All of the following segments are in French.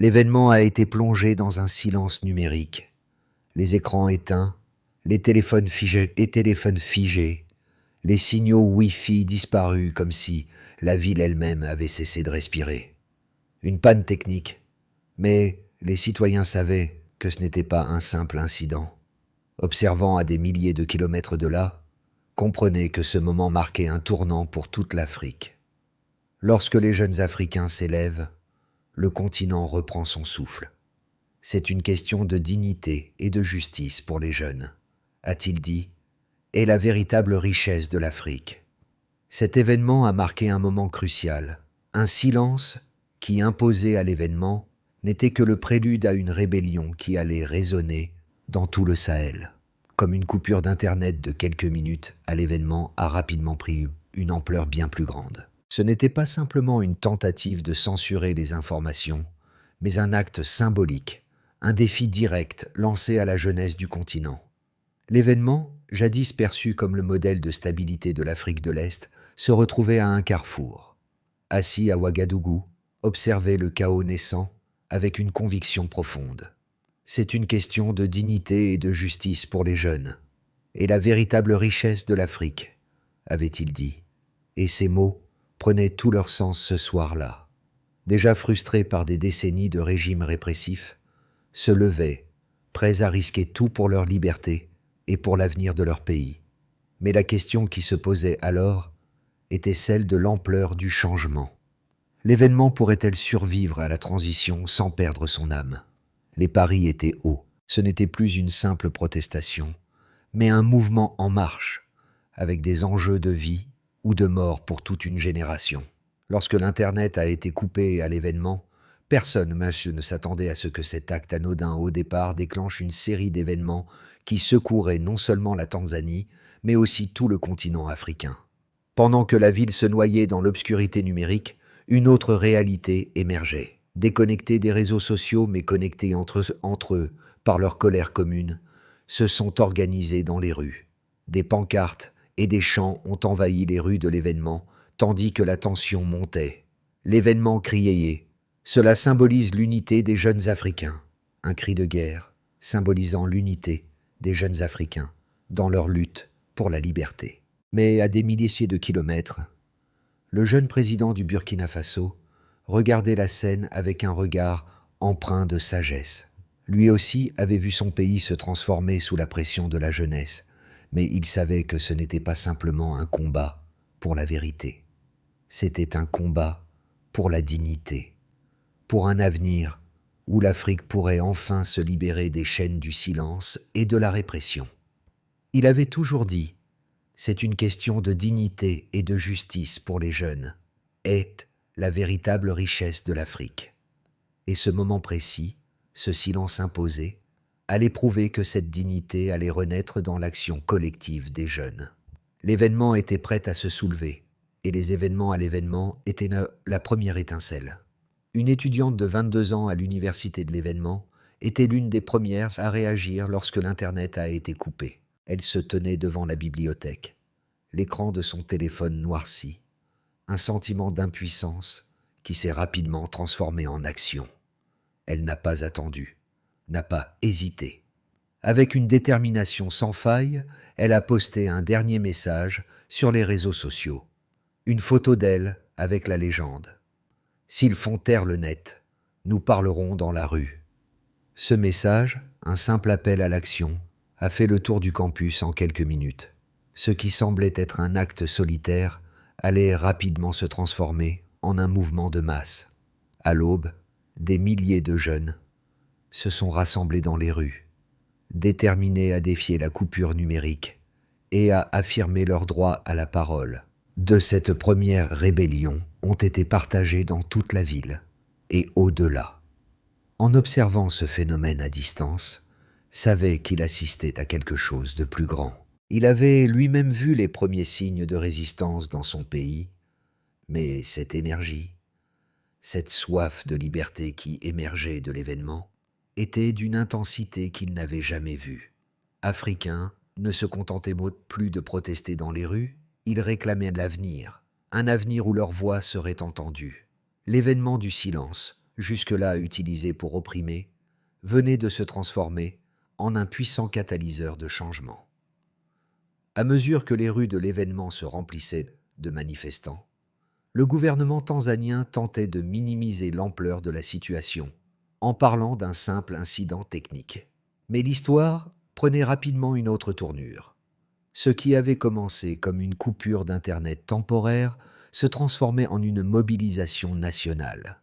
L'événement a été plongé dans un silence numérique. Les écrans éteints, les téléphones figés, les signaux Wi-Fi disparus comme si la ville elle-même avait cessé de respirer. Une panne technique, mais les citoyens savaient que ce n'était pas un simple incident. Observant à des milliers de kilomètres de là, comprenaient que ce moment marquait un tournant pour toute l'Afrique. Lorsque les jeunes Africains s'élèvent, le continent reprend son souffle. C'est une question de dignité et de justice pour les jeunes, a-t-il dit, est la véritable richesse de l'Afrique. Cet événement a marqué un moment crucial, un silence qui, imposé à l'événement, n'était que le prélude à une rébellion qui allait résonner dans tout le Sahel. Comme une coupure d'Internet de quelques minutes à l'événement a rapidement pris une ampleur bien plus grande. Ce n'était pas simplement une tentative de censurer les informations, mais un acte symbolique, un défi direct lancé à la jeunesse du continent. L'événement, jadis perçu comme le modèle de stabilité de l'Afrique de l'Est, se retrouvait à un carrefour. Assis à Ouagadougou, observait le chaos naissant avec une conviction profonde. C'est une question de dignité et de justice pour les jeunes, et la véritable richesse de l'Afrique, avait-il dit. Et ces mots prenaient tout leur sens ce soir-là. Déjà frustrés par des décennies de régimes répressifs, se levaient, prêts à risquer tout pour leur liberté et pour l'avenir de leur pays. Mais la question qui se posait alors était celle de l'ampleur du changement. L'événement pourrait-elle survivre à la transition sans perdre son âme? Les paris étaient hauts. Ce n'était plus une simple protestation, mais un mouvement en marche, avec des enjeux de vie ou de mort pour toute une génération. Lorsque l'Internet a été coupé à l'événement, personne ne s'attendait à ce que cet acte anodin au départ déclenche une série d'événements qui secoueraient non seulement la Tanzanie, mais aussi tout le continent africain. Pendant que la ville se noyait dans l'obscurité numérique, une autre réalité émergeait. Déconnectés des réseaux sociaux mais connectés entre eux par leur colère commune, se sont organisés dans les rues. Des pancartes et des chants ont envahi les rues de l'événement, tandis que la tension montait. L'événement criait. Cela symbolise l'unité des jeunes Africains. Un cri de guerre, symbolisant l'unité des jeunes Africains dans leur lutte pour la liberté. Mais à des milliers de kilomètres, le jeune président du Burkina Faso regardait la scène avec un regard empreint de sagesse. Lui aussi avait vu son pays se transformer sous la pression de la jeunesse, mais il savait que ce n'était pas simplement un combat pour la vérité. C'était un combat pour la dignité, pour un avenir où l'Afrique pourrait enfin se libérer des chaînes du silence et de la répression. Il avait toujours dit « C'est une question de dignité et de justice pour les jeunes, est la véritable richesse de l'Afrique. » Et ce moment précis, ce silence imposé, allait prouver que cette dignité allait renaître dans l'action collective des jeunes. L'événement était prêt à se soulever, et les événements à l'événement étaient la première étincelle. Une étudiante de 22 ans à l'université de l'événement était l'une des premières à réagir lorsque l'Internet a été coupé. Elle se tenait devant la bibliothèque, l'écran de son téléphone noirci, un sentiment d'impuissance qui s'est rapidement transformé en action. Elle n'a pas attendu, n'a pas hésité. Avec une détermination sans faille, elle a posté un dernier message sur les réseaux sociaux. Une photo d'elle avec la légende « S'ils font taire le net, nous parlerons dans la rue ». Ce message, un simple appel à l'action, a fait le tour du campus en quelques minutes. Ce qui semblait être un acte solitaire allait rapidement se transformer en un mouvement de masse. À l'aube, des milliers de jeunes se sont rassemblés dans les rues, déterminés à défier la coupure numérique et à affirmer leur droit à la parole. De cette première rébellion ont été partagés dans toute la ville et au-delà. En observant ce phénomène à distance, savait qu'il assistait à quelque chose de plus grand. Il avait lui-même vu les premiers signes de résistance dans son pays, mais cette énergie, cette soif de liberté qui émergeait de l'événement, était d'une intensité qu'il n'avait jamais vue. Africains ne se contentaient plus de protester dans les rues, ils réclamaient l'avenir, un avenir où leur voix serait entendue. L'événement du silence jusque-là utilisé pour opprimer, venait de se transformer en un puissant catalyseur de changement. À mesure que les rues de l'événement se remplissaient de manifestants, le gouvernement tanzanien tentait de minimiser l'ampleur de la situation en parlant d'un simple incident technique. Mais l'histoire prenait rapidement une autre tournure. Ce qui avait commencé comme une coupure d'Internet temporaire se transformait en une mobilisation nationale.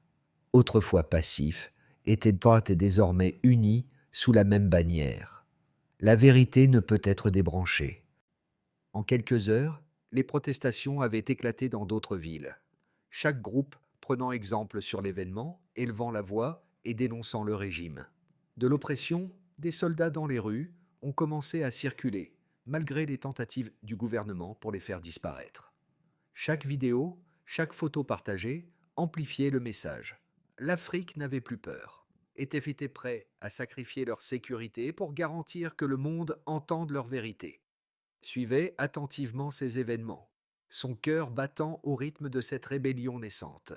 Autrefois passifs, étaient désormais unis sous la même bannière. La vérité ne peut être débranchée. En quelques heures, les protestations avaient éclaté dans d'autres villes. Chaque groupe prenant exemple sur l'événement, élevant la voix et dénonçant le régime. De l'oppression, des soldats dans les rues ont commencé à circuler, malgré les tentatives du gouvernement pour les faire disparaître. Chaque vidéo, chaque photo partagée amplifiait le message. L'Afrique n'avait plus peur, était prêt à sacrifier leur sécurité pour garantir que le monde entende leur vérité. Suivait attentivement ces événements, son cœur battant au rythme de cette rébellion naissante.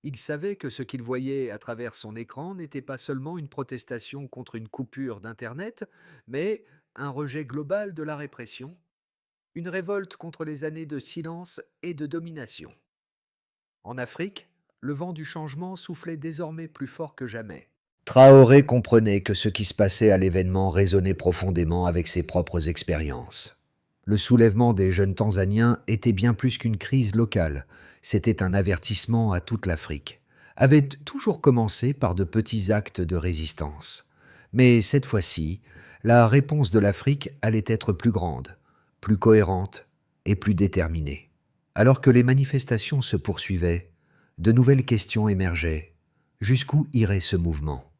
Il savait que ce qu'il voyait à travers son écran n'était pas seulement une protestation contre une coupure d'Internet, mais un rejet global de la répression, une révolte contre les années de silence et de domination. En Afrique, le vent du changement soufflait désormais plus fort que jamais. Traoré comprenait que ce qui se passait à l'événement résonnait profondément avec ses propres expériences. Le soulèvement des jeunes Tanzaniens était bien plus qu'une crise locale, c'était un avertissement à toute l'Afrique. Avait toujours commencé par de petits actes de résistance. Mais cette fois-ci, la réponse de l'Afrique allait être plus grande, plus cohérente et plus déterminée. Alors que les manifestations se poursuivaient, de nouvelles questions émergeaient. Jusqu'où irait ce mouvement ?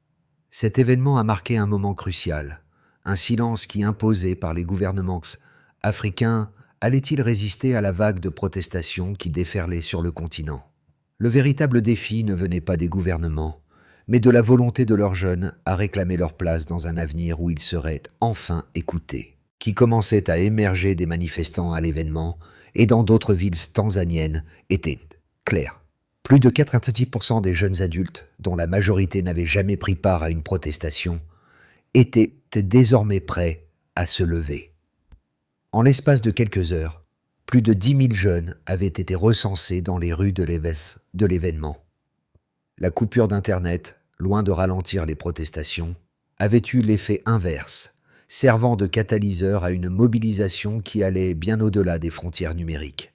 Cet événement a marqué un moment crucial, un silence qui, imposé par les gouvernements africains, allait-il résister à la vague de protestations qui déferlait sur le continent ? Le véritable défi ne venait pas des gouvernements, mais de la volonté de leurs jeunes à réclamer leur place dans un avenir où ils seraient enfin écoutés, qui commençait à émerger des manifestants à l'événement et dans d'autres villes tanzaniennes était clair. Plus de 90% des jeunes adultes, dont la majorité n'avaient jamais pris part à une protestation, étaient désormais prêts à se lever. En l'espace de quelques heures, plus de 10 000 jeunes avaient été recensés dans les rues de l'événement. La coupure d'Internet, loin de ralentir les protestations, avait eu l'effet inverse, servant de catalyseur à une mobilisation qui allait bien au-delà des frontières numériques.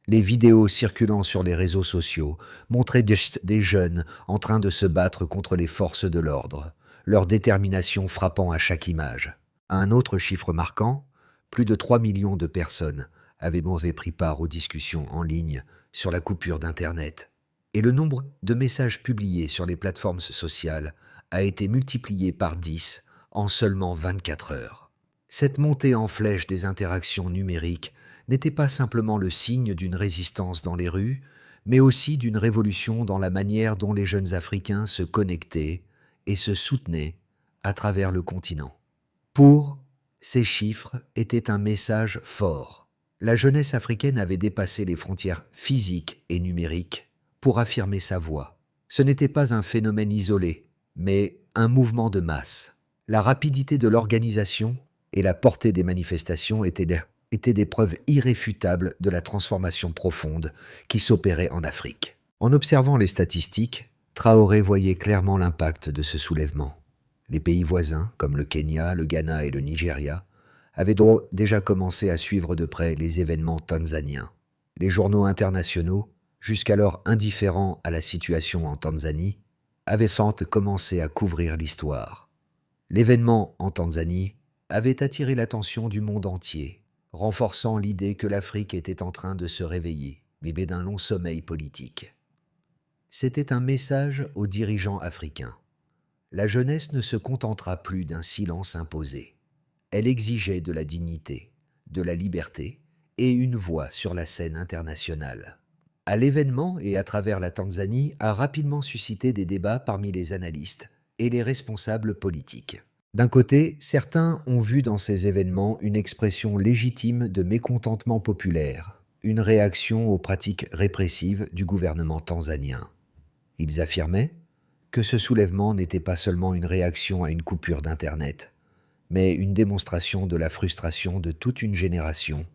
Les vidéos circulant sur les réseaux sociaux montraient des jeunes en train de se battre contre les forces de l'ordre, leur détermination frappant à chaque image. Un autre chiffre marquant, plus de 3 millions de personnes avaient pris part aux discussions en ligne sur la coupure d'Internet. Et le nombre de messages publiés sur les plateformes sociales a été multiplié par 10 en seulement 24 heures. Cette montée en flèche des interactions numériques n'était pas simplement le signe d'une résistance dans les rues, mais aussi d'une révolution dans la manière dont les jeunes Africains se connectaient et se soutenaient à travers le continent. Pour ces chiffres étaient un message fort. La jeunesse africaine avait dépassé les frontières physiques et numériques pour affirmer sa voix. Ce n'était pas un phénomène isolé, mais un mouvement de masse. La rapidité de l'organisation et la portée des manifestations étaient des preuves irréfutables de la transformation profonde qui s'opérait en Afrique. En observant les statistiques, Traoré voyait clairement l'impact de ce soulèvement. Les pays voisins, comme le Kenya, le Ghana et le Nigeria, avaient déjà commencé à suivre de près les événements tanzaniens. Les journaux internationaux, jusqu'alors indifférents à la situation en Tanzanie, avaient commencé à couvrir l'histoire. L'événement en Tanzanie avait attiré l'attention du monde entier, renforçant l'idée que l'Afrique était en train de se réveiller, bébé d'un long sommeil politique. C'était un message aux dirigeants africains. La jeunesse ne se contentera plus d'un silence imposé. Elle exigeait de la dignité, de la liberté et une voix sur la scène internationale. À l'événement et à travers la Tanzanie a rapidement suscité des débats parmi les analystes et les responsables politiques. D'un côté, certains ont vu dans ces événements une expression légitime de mécontentement populaire, une réaction aux pratiques répressives du gouvernement tanzanien. Ils affirmaient que ce soulèvement n'était pas seulement une réaction à une coupure d'Internet, mais une démonstration de la frustration de toute une génération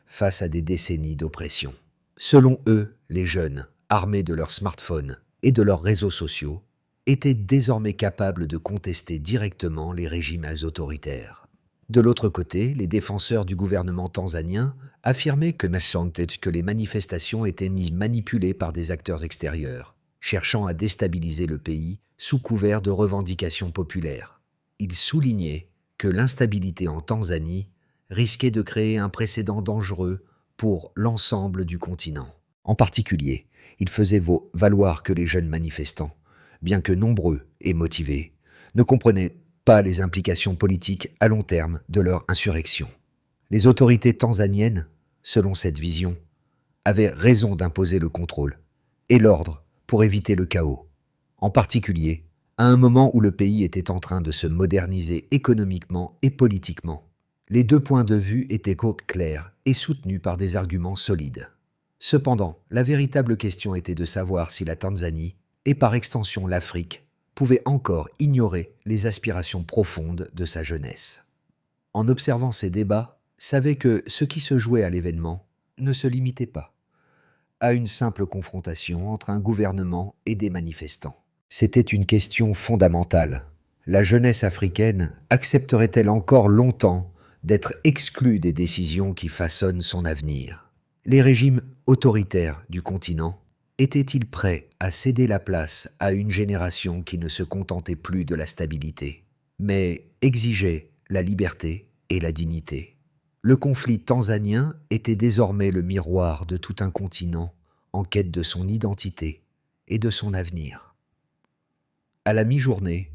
face à des décennies d'oppression. Selon eux, les jeunes, armés de leurs smartphones et de leurs réseaux sociaux, étaient désormais capables de contester directement les régimes autoritaires. De l'autre côté, les défenseurs du gouvernement tanzanien affirmaient que les manifestations étaient manipulées par des acteurs extérieurs, cherchant à déstabiliser le pays sous couvert de revendications populaires. Ils soulignaient que l'instabilité en Tanzanie risquait de créer un précédent dangereux pour l'ensemble du continent. En particulier, ils faisaient valoir que les jeunes manifestants, bien que nombreux et motivés, ne comprenaient pas les implications politiques à long terme de leur insurrection. Les autorités tanzaniennes, selon cette vision, avaient raison d'imposer le contrôle et l'ordre pour éviter le chaos, en particulier à un moment où le pays était en train de se moderniser économiquement et politiquement. Les deux points de vue étaient clairs et soutenus par des arguments solides. Cependant, la véritable question était de savoir si la Tanzanie, et par extension l'Afrique, pouvait encore ignorer les aspirations profondes de sa jeunesse. En observant ces débats, savait que ce qui se jouait à l'événement ne se limitait pas à une simple confrontation entre un gouvernement et des manifestants. C'était une question fondamentale. La jeunesse africaine accepterait-elle encore longtemps d'être exclue des décisions qui façonnent son avenir? Les régimes autoritaires du continent étaient-ils prêts à céder la place à une génération qui ne se contentait plus de la stabilité, mais exigeait la liberté et la dignité? Le conflit tanzanien était désormais le miroir de tout un continent en quête de son identité et de son avenir. À la mi-journée,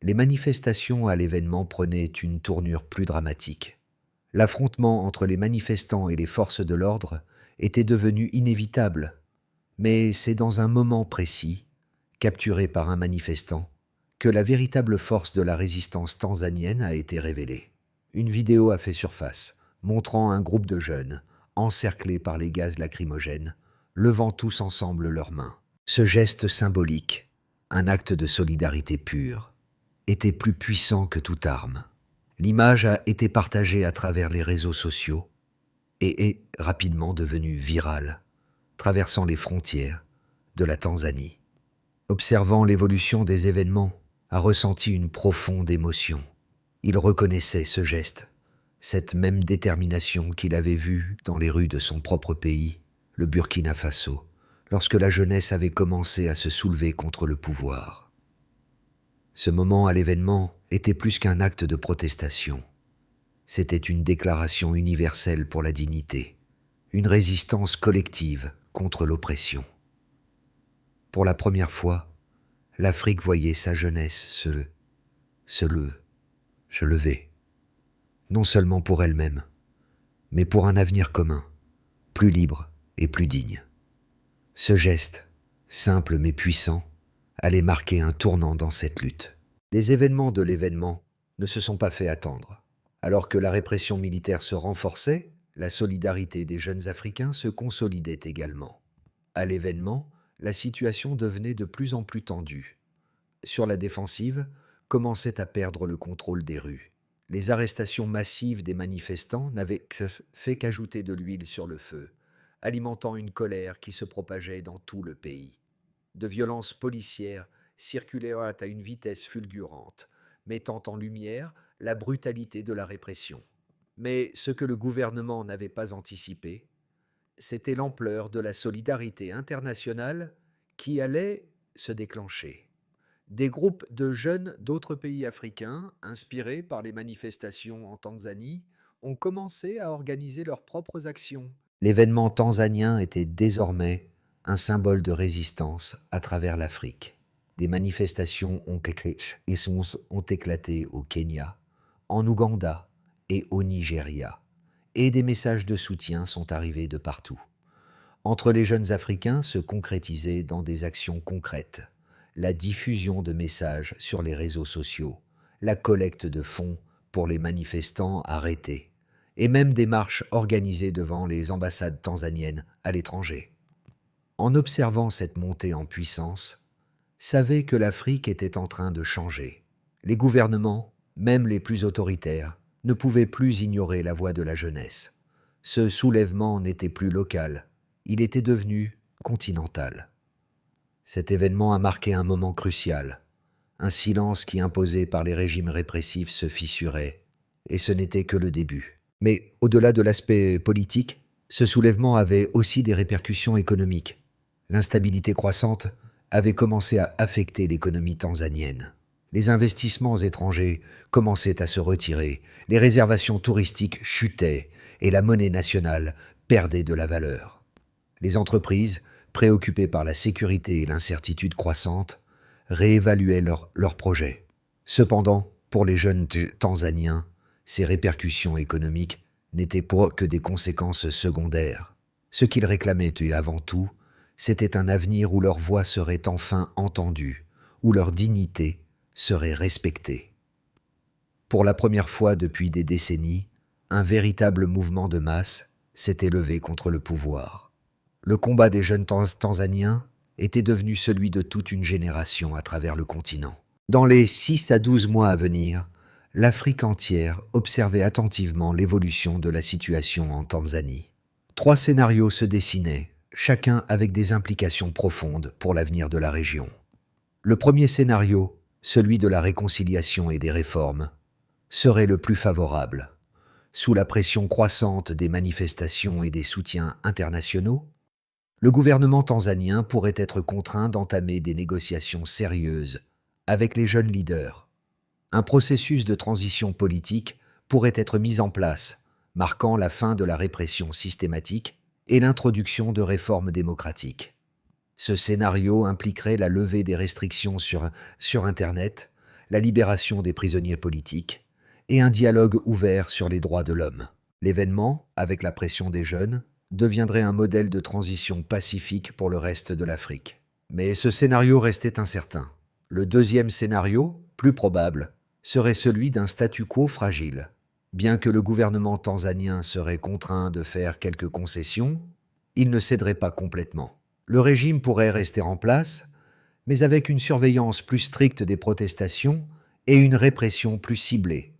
les manifestations à l'événement prenaient une tournure plus dramatique. L'affrontement entre les manifestants et les forces de l'ordre était devenu inévitable, mais c'est dans un moment précis, capturé par un manifestant, que la véritable force de la résistance tanzanienne a été révélée. Une vidéo a fait surface, montrant un groupe de jeunes, encerclés par les gaz lacrymogènes, levant tous ensemble leurs mains. Ce geste symbolique, un acte de solidarité pure, était plus puissant que toute arme. L'image a été partagée à travers les réseaux sociaux et est rapidement devenue virale, traversant les frontières de la Tanzanie. Observant l'évolution des événements, a ressenti une profonde émotion. Il reconnaissait ce geste, cette même détermination qu'il avait vue dans les rues de son propre pays, le Burkina Faso, lorsque la jeunesse avait commencé à se soulever contre le pouvoir. Ce moment à l'événement était plus qu'un acte de protestation. C'était une déclaration universelle pour la dignité, une résistance collective contre l'oppression. Pour la première fois, l'Afrique voyait sa jeunesse se lever, non seulement pour elle-même, mais pour un avenir commun, plus libre et plus digne. Ce geste, simple mais puissant, allait marquer un tournant dans cette lutte. Les événements de l'événement ne se sont pas fait attendre. Alors que la répression militaire se renforçait, la solidarité des jeunes Africains se consolidait également. À l'événement, la situation devenait de plus en plus tendue. Sur la défensive, commençait à perdre le contrôle des rues. Les arrestations massives des manifestants n'avaient fait qu'ajouter de l'huile sur le feu, alimentant une colère qui se propageait dans tout le pays. De violences policières circulaient à une vitesse fulgurante, mettant en lumière la brutalité de la répression. Mais ce que le gouvernement n'avait pas anticipé, c'était l'ampleur de la solidarité internationale qui allait se déclencher. Des groupes de jeunes d'autres pays africains, inspirés par les manifestations en Tanzanie, ont commencé à organiser leurs propres actions. L'événement tanzanien était désormais un symbole de résistance à travers l'Afrique. Des manifestations ont éclaté au Kenya, en Ouganda et au Nigeria, et des messages de soutien sont arrivés de partout. Entre les jeunes Africains se concrétisaient dans des actions concrètes, la diffusion de messages sur les réseaux sociaux, la collecte de fonds pour les manifestants arrêtés, et même des marches organisées devant les ambassades tanzaniennes à l'étranger. En observant cette montée en puissance, savaient que l'Afrique était en train de changer. Les gouvernements, même les plus autoritaires, ne pouvaient plus ignorer la voix de la jeunesse. Ce soulèvement n'était plus local, il était devenu continental. Cet événement a marqué un moment crucial. Un silence qui, imposé par les régimes répressifs, se fissurait, et ce n'était que le début. Mais au-delà de l'aspect politique, ce soulèvement avait aussi des répercussions économiques. L'instabilité croissante avait commencé à affecter l'économie tanzanienne. Les investissements étrangers commençaient à se retirer, les réservations touristiques chutaient et la monnaie nationale perdait de la valeur. Les entreprises, préoccupées par la sécurité et l'incertitude croissante, réévaluaient leurs projets. Cependant, pour les jeunes Tanzaniens, ces répercussions économiques n'étaient pas que des conséquences secondaires. Ce qu'ils réclamaient avant tout, c'était un avenir où leur voix serait enfin entendue, où leur dignité serait respectée. Pour la première fois depuis des décennies, un véritable mouvement de masse s'était levé contre le pouvoir. Le combat des jeunes Tanzaniens était devenu celui de toute une génération à travers le continent. Dans les 6 à 12 mois à venir, l'Afrique entière observait attentivement l'évolution de la situation en Tanzanie. 3 scénarios se dessinaient, chacun avec des implications profondes pour l'avenir de la région. Le premier scénario, celui de la réconciliation et des réformes, serait le plus favorable. Sous la pression croissante des manifestations et des soutiens internationaux, le gouvernement tanzanien pourrait être contraint d'entamer des négociations sérieuses avec les jeunes leaders. Un processus de transition politique pourrait être mis en place, marquant la fin de la répression systématique et l'introduction de réformes démocratiques. Ce scénario impliquerait la levée des restrictions sur Internet, la libération des prisonniers politiques et un dialogue ouvert sur les droits de l'homme. L'événement, avec la pression des jeunes, deviendrait un modèle de transition pacifique pour le reste de l'Afrique. Mais ce scénario restait incertain. Le deuxième scénario, plus probable, serait celui d'un statu quo fragile. Bien que le gouvernement tanzanien serait contraint de faire quelques concessions, il ne céderait pas complètement. Le régime pourrait rester en place, mais avec une surveillance plus stricte des protestations et une répression plus ciblée,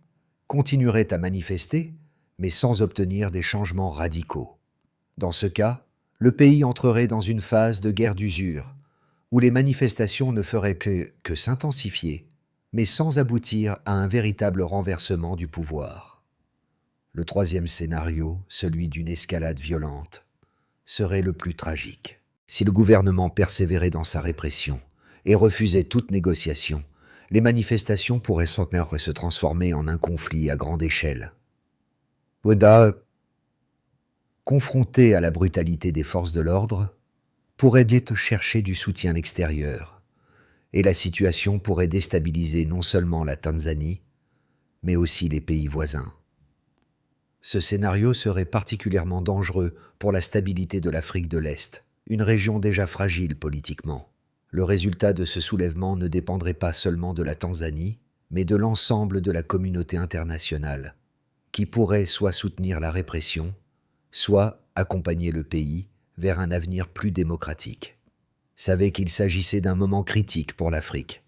continuerait à manifester, mais sans obtenir des changements radicaux. Dans ce cas, le pays entrerait dans une phase de guerre d'usure, où les manifestations ne feraient que s'intensifier, mais sans aboutir à un véritable renversement du pouvoir. Le troisième scénario, celui d'une escalade violente, serait le plus tragique. Si le gouvernement persévérait dans sa répression et refusait toute négociation, les manifestations pourraient se transformer en un conflit à grande échelle. Weda, confronté à la brutalité des forces de l'ordre, pourrait chercher du soutien extérieur, et la situation pourrait déstabiliser non seulement la Tanzanie, mais aussi les pays voisins. Ce scénario serait particulièrement dangereux pour la stabilité de l'Afrique de l'Est, une région déjà fragile politiquement. Le résultat de ce soulèvement ne dépendrait pas seulement de la Tanzanie, mais de l'ensemble de la communauté internationale, qui pourrait soit soutenir la répression, soit accompagner le pays vers un avenir plus démocratique. Savait qu'il s'agissait d'un moment critique pour l'Afrique.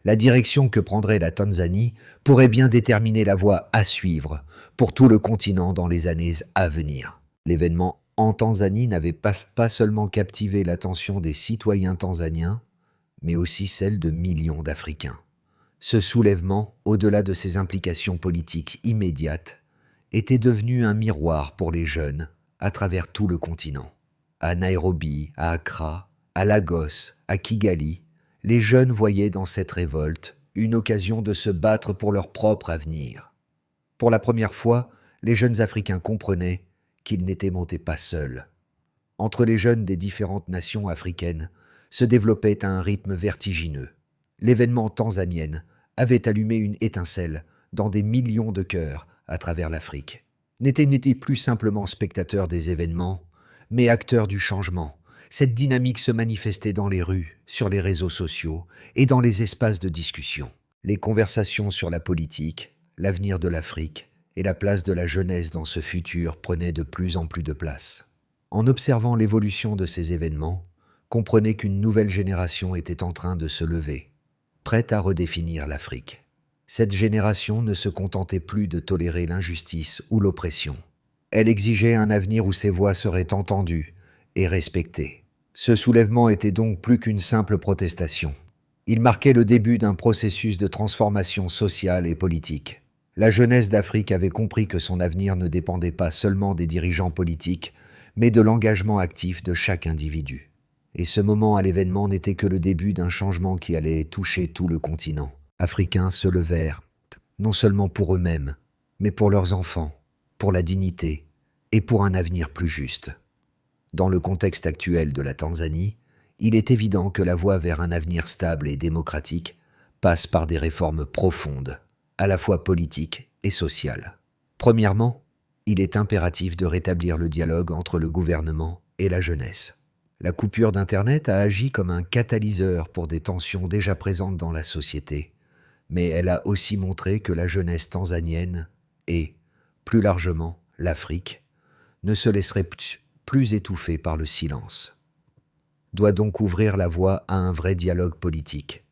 La direction que prendrait la Tanzanie pourrait bien déterminer la voie à suivre pour tout le continent dans les années à venir. L'événement en Tanzanie n'avait pas seulement captivé l'attention des citoyens tanzaniens, mais aussi celle de millions d'Africains. Ce soulèvement, au-delà de ses implications politiques immédiates, était devenu un miroir pour les jeunes à travers tout le continent. À Nairobi, à Accra, à Lagos, à Kigali, les jeunes voyaient dans cette révolte une occasion de se battre pour leur propre avenir. Pour la première fois, les jeunes Africains comprenaient qu'ils n'étaient pas seuls. Entre les jeunes des différentes nations africaines se développait à un rythme vertigineux. L'événement tanzanien avait allumé une étincelle dans des millions de cœurs à travers l'Afrique. N'était plus simplement spectateur des événements, mais acteur du changement. Cette dynamique se manifestait dans les rues, sur les réseaux sociaux et dans les espaces de discussion. Les conversations sur la politique, l'avenir de l'Afrique et la place de la jeunesse dans ce futur prenaient de plus en plus de place. En observant l'évolution de ces événements, comprenait qu'une nouvelle génération était en train de se lever, prête à redéfinir l'Afrique. Cette génération ne se contentait plus de tolérer l'injustice ou l'oppression. Elle exigeait un avenir où ses voix seraient entendues et respectées. Ce soulèvement était donc plus qu'une simple protestation. Il marquait le début d'un processus de transformation sociale et politique. La jeunesse d'Afrique avait compris que son avenir ne dépendait pas seulement des dirigeants politiques, mais de l'engagement actif de chaque individu. Et ce moment à l'événement n'était que le début d'un changement qui allait toucher tout le continent. Africains se levèrent, non seulement pour eux-mêmes, mais pour leurs enfants, pour la dignité et pour un avenir plus juste. Dans le contexte actuel de la Tanzanie, il est évident que la voie vers un avenir stable et démocratique passe par des réformes profondes, à la fois politiques et sociales. Premièrement, il est impératif de rétablir le dialogue entre le gouvernement et la jeunesse. La coupure d'Internet a agi comme un catalyseur pour des tensions déjà présentes dans la société, mais elle a aussi montré que la jeunesse tanzanienne et, plus largement, l'Afrique, ne se laisserait plus étouffée par le silence. Doit donc ouvrir la voie à un vrai dialogue politique,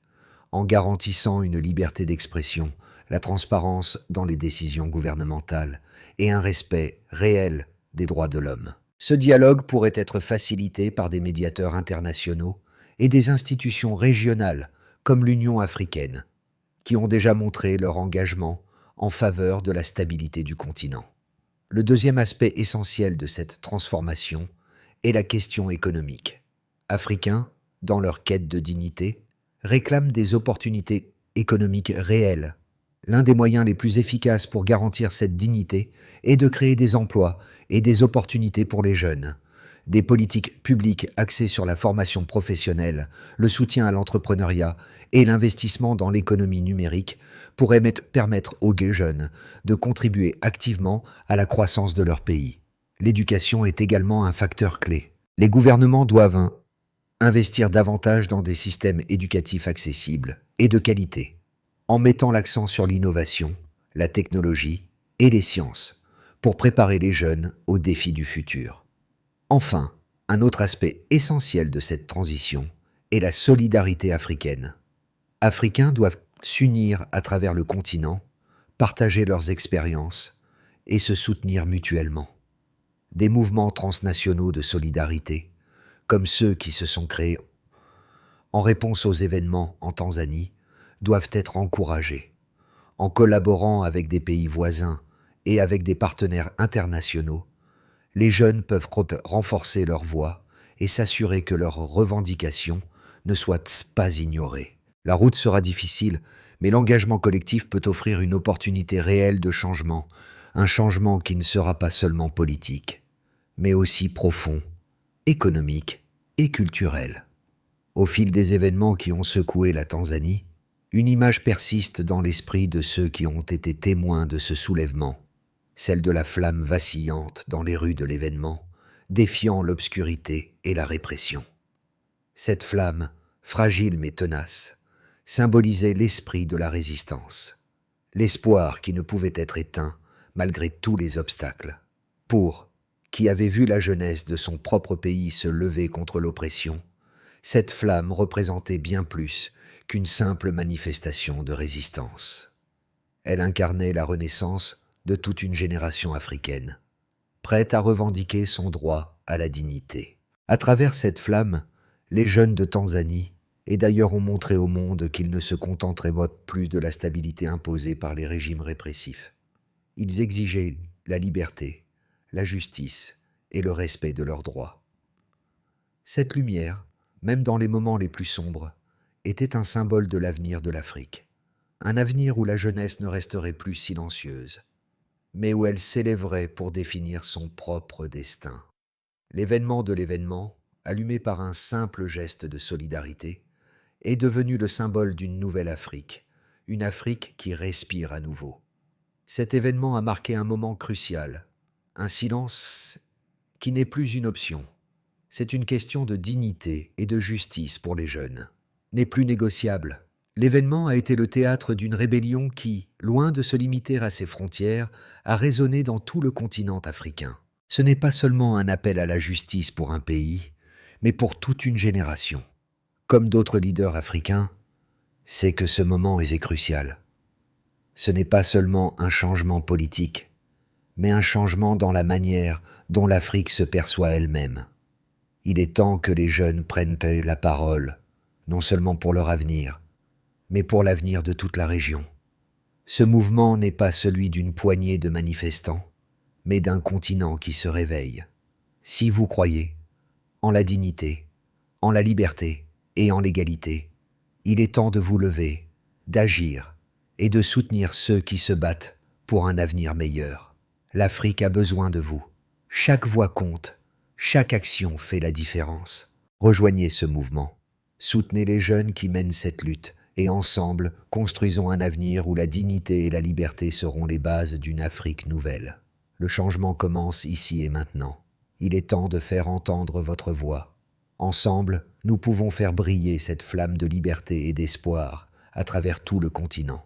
en garantissant une liberté d'expression, la transparence dans les décisions gouvernementales et un respect réel des droits de l'homme. Ce dialogue pourrait être facilité par des médiateurs internationaux et des institutions régionales comme l'Union africaine, qui ont déjà montré leur engagement en faveur de la stabilité du continent. Le deuxième aspect essentiel de cette transformation est la question économique. Africains, dans leur quête de dignité, réclament des opportunités économiques réelles. L'un des moyens les plus efficaces pour garantir cette dignité est de créer des emplois et des opportunités pour les jeunes. Des politiques publiques axées sur la formation professionnelle, le soutien à l'entrepreneuriat et l'investissement dans l'économie numérique pourraient permettre aux jeunes de contribuer activement à la croissance de leur pays. L'éducation est également un facteur clé. Les gouvernements doivent investir davantage dans des systèmes éducatifs accessibles et de qualité, en mettant l'accent sur l'innovation, la technologie et les sciences, pour préparer les jeunes aux défis du futur. Enfin, un autre aspect essentiel de cette transition est la solidarité africaine. Africains doivent s'unir à travers le continent, partager leurs expériences et se soutenir mutuellement. Des mouvements transnationaux de solidarité, comme ceux qui se sont créés en réponse aux événements en Tanzanie, doivent être encouragés. En collaborant avec des pays voisins et avec des partenaires internationaux, les jeunes peuvent renforcer leur voix et s'assurer que leurs revendications ne soient pas ignorées. La route sera difficile, mais l'engagement collectif peut offrir une opportunité réelle de changement, un changement qui ne sera pas seulement politique, mais aussi profond, économique et culturel. Au fil des événements qui ont secoué la Tanzanie, une image persiste dans l'esprit de ceux qui ont été témoins de ce soulèvement, celle de la flamme vacillante dans les rues de l'événement, défiant l'obscurité et la répression. Cette flamme, fragile mais tenace, symbolisait l'esprit de la résistance, l'espoir qui ne pouvait être éteint malgré tous les obstacles. Pour qui avait vu la jeunesse de son propre pays se lever contre l'oppression, cette flamme représentait bien plus qu'une simple manifestation de résistance. Elle incarnait la renaissance de toute une génération africaine, prête à revendiquer son droit à la dignité. À travers cette flamme, les jeunes de Tanzanie et d'ailleurs ont montré au monde qu'ils ne se contenteraient plus de la stabilité imposée par les régimes répressifs. Ils exigeaient la liberté, la justice et le respect de leurs droits. Cette lumière, même dans les moments les plus sombres, était un symbole de l'avenir de l'Afrique. Un avenir où la jeunesse ne resterait plus silencieuse, mais où elle s'élèverait pour définir son propre destin. L'événement de l'événement, allumé par un simple geste de solidarité, est devenu le symbole d'une nouvelle Afrique, une Afrique qui respire à nouveau. Cet événement a marqué un moment crucial, un silence qui n'est plus une option. C'est une question de dignité et de justice pour les jeunes. N'est plus négociable. L'événement a été le théâtre d'une rébellion qui, loin de se limiter à ses frontières, a résonné dans tout le continent africain. Ce n'est pas seulement un appel à la justice pour un pays, mais pour toute une génération. Comme d'autres leaders africains, c'est que ce moment est crucial. Ce n'est pas seulement un changement politique, mais un changement dans la manière dont l'Afrique se perçoit elle-même. Il est temps que les jeunes prennent la parole, non seulement pour leur avenir, mais pour l'avenir de toute la région. Ce mouvement n'est pas celui d'une poignée de manifestants, mais d'un continent qui se réveille. Si vous croyez en la dignité, en la liberté et en l'égalité, il est temps de vous lever, d'agir et de soutenir ceux qui se battent pour un avenir meilleur. L'Afrique a besoin de vous. Chaque voix compte, chaque action fait la différence. Rejoignez ce mouvement. Soutenez les jeunes qui mènent cette lutte et ensemble, construisons un avenir où la dignité et la liberté seront les bases d'une Afrique nouvelle. Le changement commence ici et maintenant. Il est temps de faire entendre votre voix. Ensemble, nous pouvons faire briller cette flamme de liberté et d'espoir à travers tout le continent.